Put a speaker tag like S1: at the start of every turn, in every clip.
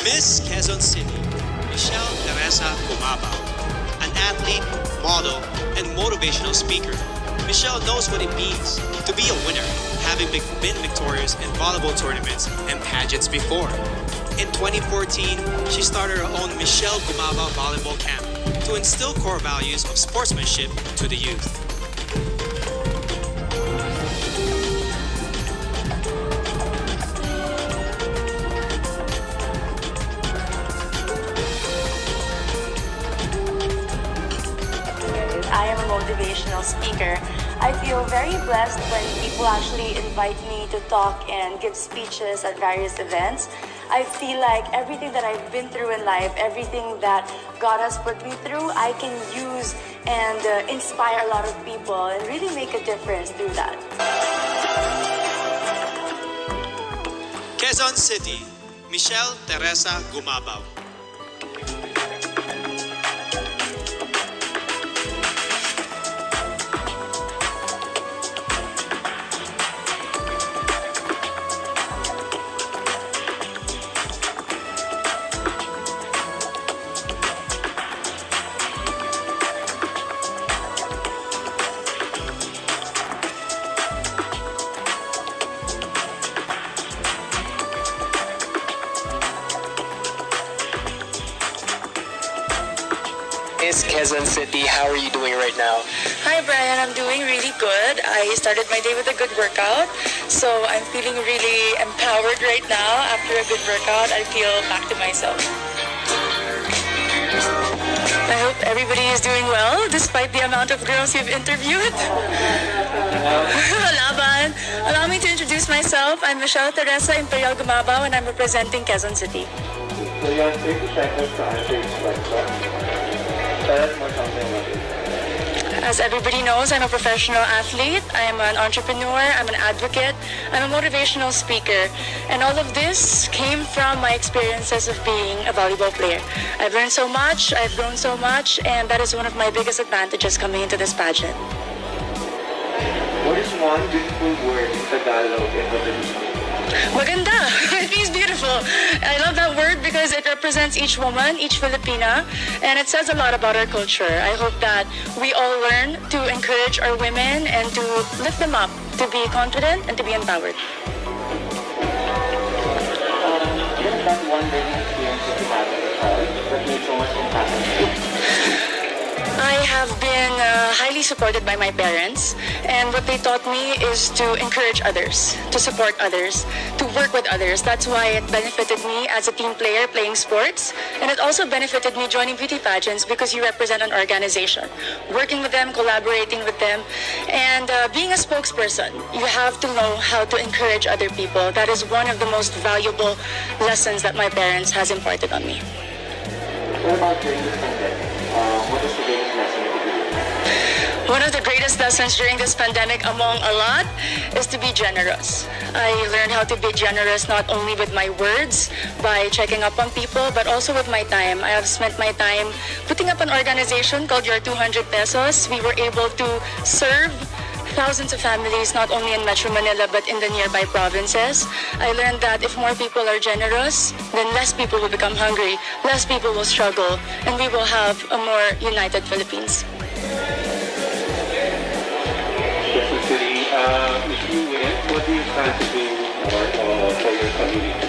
S1: Miss Quezon City, Michelle Teresa Gumabao, an athlete, model, and motivational speaker. Michelle knows what it means to be a winner, having been victorious in volleyball tournaments and pageants before. In 2014, she started her own Michelle Gumabao Volleyball Camp to instill core values of sportsmanship to the youth.
S2: I am a motivational speaker. I feel very blessed when people actually invite me to talk and give speeches at various events. I feel like everything that I've been through in life, everything that God has put me through, I can use and inspire a lot of people and really make a difference through that.
S1: Quezon City, Michelle Teresa Gumabao.
S3: Miss Quezon City, how are you doing right now?
S2: Hi Brian, I'm doing really good. I started my day with a good workout, so I'm feeling really empowered right now. After a good workout, I feel back to myself. I hope everybody is doing well despite the amount of girls you've interviewed. Laban. Allow me to introduce myself. I'm Michelle Teresa Imperial Gumabao and I'm representing Quezon City.
S4: So you have 30 seconds to answer each question. Tell us more something about it.
S2: As everybody knows, I'm a professional athlete, I'm an entrepreneur, I'm an advocate, I'm a motivational speaker, and all of this came from my experiences of being a volleyball player. I've learned so much, I've grown so much, and that is one of my biggest advantages coming into this pageant.
S4: What is one beautiful word in Tagalog and what does it mean?
S2: Maganda! It means beautiful. I love that word because it represents each woman, each Filipina, and it says a lot about our culture. I hope that we all learn to encourage our women and to lift them up, to be confident and to be empowered.
S4: What is that one learning experience that you had as a child that made so much impact on you?
S2: I have been highly supported by my parents, and what they taught me is to encourage others, to support others, to work with others. That's why it benefited me as a team player playing sports, and it also benefited me joining beauty pageants because you represent an organization. Working with them, collaborating with them, and being a spokesperson, you have to know how to encourage other people. That is one of the most valuable lessons that my parents has imparted on me.
S4: What about during this pandemic? What is the greatest lesson that you learned?
S2: One of the greatest lessons during this pandemic, among a lot, is to be generous. I learned how to be generous not only with my words, by checking up on people, but also with my time. I have spent my time putting up an organization called Your 200 Pesos. We were able to serve thousands of families, not only in Metro Manila, but in the nearby provinces. I learned that if more people are generous, then less people will become hungry, less people will struggle, and we will have a more united Philippines.
S4: Quezon City, if you win, what do you plan to do for your community?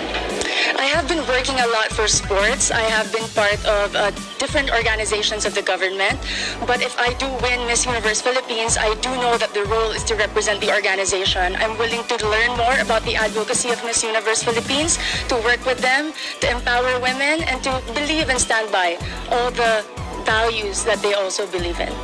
S2: I have been working a lot for sports. I have been part of different organizations of the government. But if I do win Miss Universe Philippines, I do know that the role is to represent the organization. I'm willing to learn more about the advocacy of Miss Universe Philippines, to work with them, to empower women, and to believe and stand by all the values that they also believe in.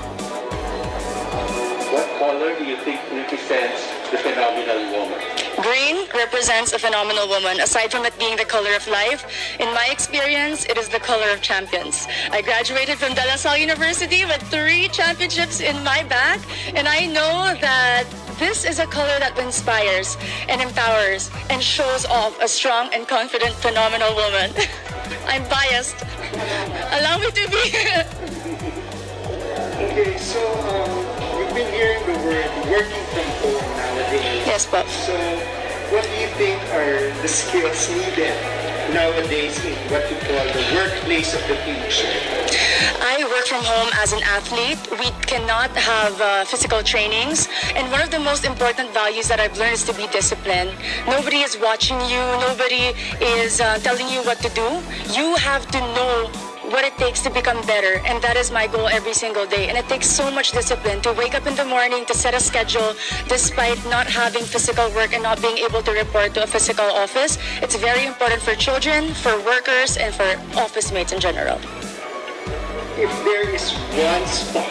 S4: What color do you think represents the phenomenal woman?
S2: Green represents a phenomenal woman. Aside from it being the color of life, in my experience, it is the color of champions. I graduated from De La Salle University with 3 championships in my back, and I know that this is a color that inspires and empowers and shows off a strong and confident, phenomenal woman. I'm biased. Allow me to be.
S4: Okay, so you've been hearing the word working from home nowadays.
S2: Yes, Bob.
S4: So what do you think are the skills needed
S5: nowadays in what you call the workplace of the future?
S2: I work from home as an athlete. We cannot have physical trainings. And one of the most important values that I've learned is to be disciplined. Nobody is watching you. Nobody is telling you what to do. You have to know what it takes to become better, and that is my goal every single day. And it takes so much discipline to wake up in the morning, to set a schedule despite not having physical work and not being able to report to a physical office. It's very important for children, for workers, and for office mates in general.
S5: If there is one spot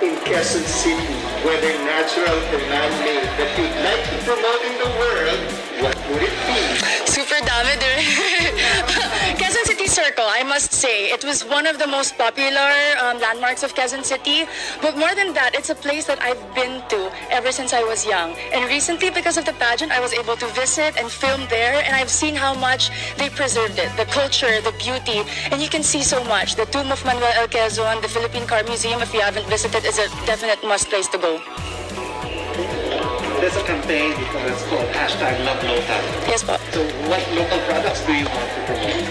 S5: in Quezon City, whether natural or man-made, that you'd like to promote in the world, what would it be?
S2: Super dami din. Quezon City Circle, I must say. It was one of the most popular landmarks of Quezon City. But more than that, it's a place that I've been to ever since I was young. And recently, because of the pageant, I was able to visit and film there. And I've seen how much they preserved it. The culture, the beauty. And you can see so much. The tomb of Manuel L. Quezon, the Philippine Car Museum, if you haven't visited, is a definite must place to go.
S6: There's a campaign because it's called #LoveLocal.
S2: Yes, po.
S6: So what local products do you want to promote?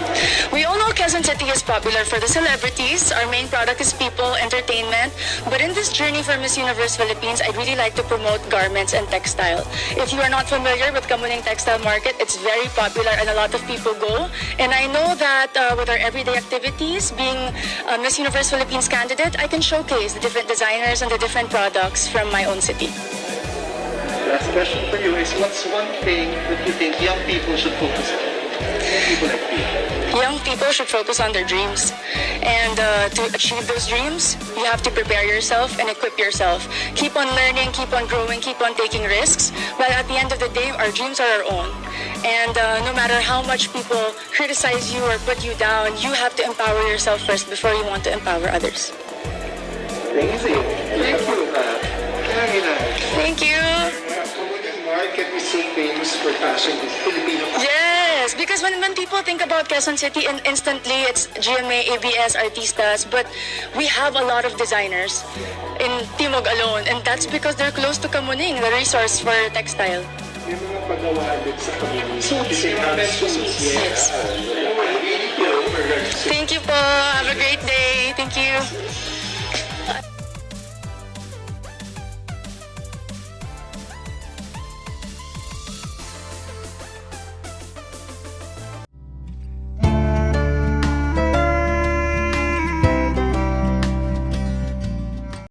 S2: We all know Quezon City is popular for the celebrities. Our main product is people, entertainment. But in this journey for Miss Universe Philippines, I'd really like to promote garments and textile. If you are not familiar with Kamuning Textile Market, it's very popular and a lot of people go. And I know that with our everyday activities, being a Miss Universe Philippines candidate, I can showcase the different designers and the different products from my own city.
S6: Last question for you is, what's one thing that you think young people should focus on? Young people like you.
S2: Young people should focus on their dreams. And to achieve those dreams, you have to prepare yourself and equip yourself. Keep on learning, keep on growing, keep on taking risks. But at the end of the day, our dreams are our own. And no matter how much people criticize you or put you down, you have to empower yourself first before you want to empower others.
S6: Amazing. Thank you. Very nice.
S2: Thank you.
S5: Kamuning Market is so famous for fashion. It's Filipino fashion.
S2: Yes, because when people think about Quezon City, instantly it's GMA, ABS, Artistas, but we have a lot of designers in Timog alone, and that's because they're close to Kamuning, the resource for textile.
S5: Yung mga paggawa din sa Kamuning.
S2: Suits. Yes.
S5: Really,
S2: Thank you po. Have a great day. Thank you.